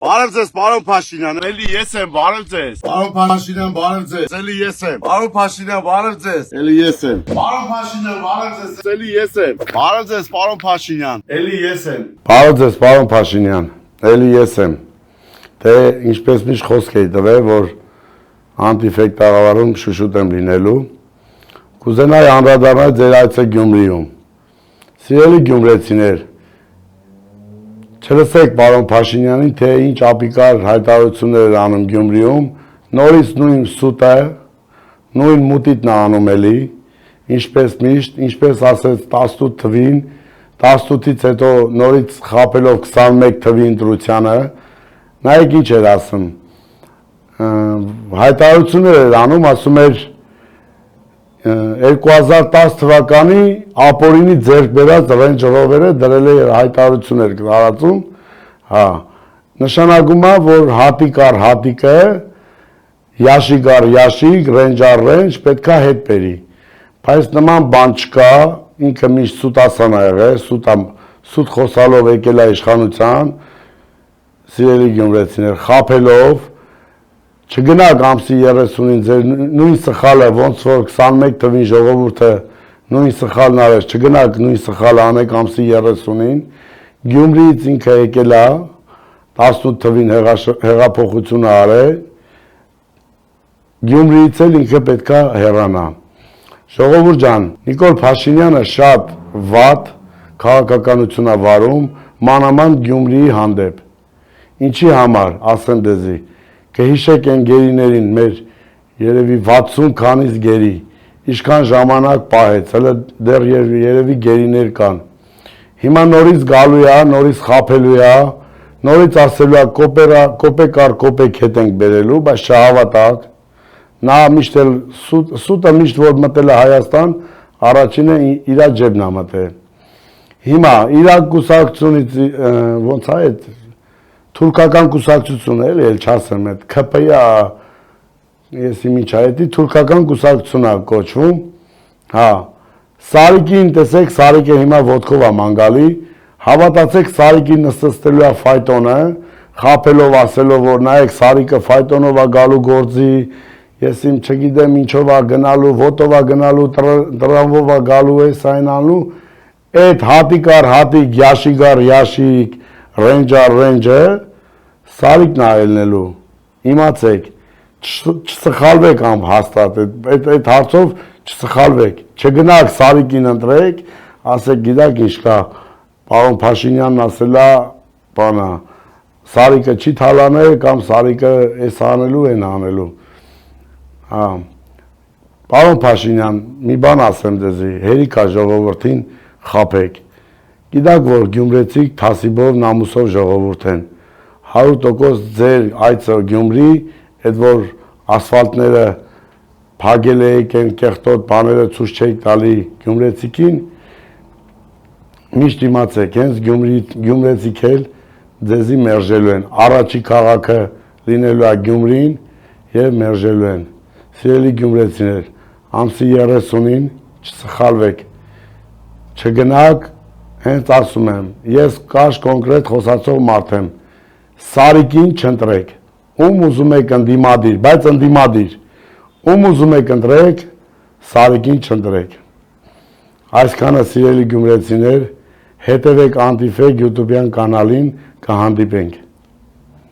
Բարև ձեզ, պարոն Փաշինյան, էլի ես եմ, բարև ձեզ։ Պարոն Փաշինյան, բարև ձեզ, էլի ես եմ։ Պարոն Փաշինյան, բարև ձեզ, էլի ես եմ։ Պարոն Փաշինյան, բարև ձեզ, էլի ես եմ։ Բարև ձեզ, պարոն Փաշինյան, էլի ես եմ։ Բարև ձեզ, պարոն Փաշինյան, էլի ես եմ։ Դե ինչպես միշտ խոսք էի տվել, որ անտիֆեկ տաղավարում շուշուտ եմ լինելու։ Կուզենայի անդրադառնալ ձեր այցը Գյումրիում։ Սիրելի գյումրեցիներ, չլսեք պարոն Փաշինյանին, թե ինչ ապիկար հայտարարություններ էր անում Գյումրիում, նորից նույն սուտը, նույն մուտիտն է անում էլի, ինչպես միշտ, ինչպես ասեց 18 թվին, 18-ից հետո նորից խաբելով 21 թվի ընտրությանը, նայեք ինչ էր ասում, հայտարարություններ էր անում, ասում էր 2010 թվականի ապօրինի ձեռք բերած Range Rover-ը դրել է հայտարարություններ տարածում, հա, նշանակում է, որ հատիկ առ հատիկը, յաշիկ առ յաշիկ, Range առ Range պետք է հետ բերի, բայց նման բան չկա, ինքը միշտ սուտասան է եղել, սուտ խոսալով եկել է իշխանության, սիրելի գյումրեցիներ, խաբելով, չգնաք ամսի 30-ին ձեր նույն սխալը, ոնց որ 21 թվին ժողովուրդը նույն սխալն արեց, չգնաք նույն սխալը անեք ամսի 30-ին, Գյումրիից ինքը եկել է, 18 թվին հեղափոխությունը արել, Գյումրիից էլ ինքը պետք է հեռանա։ Ժողովուրդ ջան, Նիկոլ Փաշինյանը շատ վատ քաղաքականություն է վարում, մանավանդ Գյումրիի հանդեպ։ Ինչի համար, ասեմ դեզի, կհիշեք են գերիներին մեր երևի 60 քանից գերի, ինչքան ժամանակ պահեց, հələ դեռ երևի գերիներ կան։ Հիմա նորից գալու է, նորից խաբելու է, նորից ասելու է կոպեկ առ կոպեկ հետ ենք բերելու, բայց չհավատաք, նա միշտ էլ սուտը միշտ որ մտել է Հայաստան, առաջինը իր ջեբն է մտել։ Հիմա իր կուսակցությունից ոնց է այդ թուրքական կուսակցությունը էլի էլ չասեմ այդ ՔՊ-ը եսի ինչ այդի թուրքական կուսակցություն է կոչվում, հա, Սարիկին տեսեք, Սարիկը հիմա ոտքով է մանգալի, հավատացեք Սարիկին նստելու է ֆայտոնը, խաբելով ասելով որ նայեք Սարիկը ֆայտոնով է գալու գործի, ես իմ չգիտեմ ինչով է գնալու, ոտով է գնալու, տրամվով է գալու է սայնալու, այդ հատիկ առ հատիկ, յաշիկ առ յաշիկ, Range առ Range-ը Սարիկն է ելնելու, իմացեք, չսխալվեք ամ հաստատ, այդ հարցով չսխալվեք, չգնաք Սարիկին ընտրեք, ասեք գիտակ ինչ կա, պարոն Փաշինյանն ասել է, բանա, Սարիկը չի թալանել կամ Սարիկը էս անելու են անելու, պարոն Փաշինյան, մի բան ասեմ դեզի, հերիք է ժողովրդին խաբեք, գիտակ որ գյումրեցիք թասիբով նամուսով ժողովուրդ են, 100% ձեր այցը Գյումրի, այդ որ ասֆալտները փագել եք են կեղտոտ բաները ցույց չեք տալի գյումրեցիքին, միշտ իմացեք, հենց գյումրեցիք էլ ձեզի մերժելու են, առաջի քաղաքը լինելու է Գյումրին եւ մերժելու են։ Սիրելի գյումրեցիներ, ամսի 30-ին չսխալվեք, չգնաք, հենց ասում եմ, ես կաշ կոնկրետ խոսացող մարդ եմ, Սարիկին չընտրեք, ում ուզում եք ընդդիմադիր, բայց ընդդիմադիր, ում ուզում եք ընտրեք, Սարիկին չընտրեք։ Այսքանը սիրելի գյումրեցիներ, հետևեք Անտիֆեկ YouTube-յան կանալին, կհանդիպենք։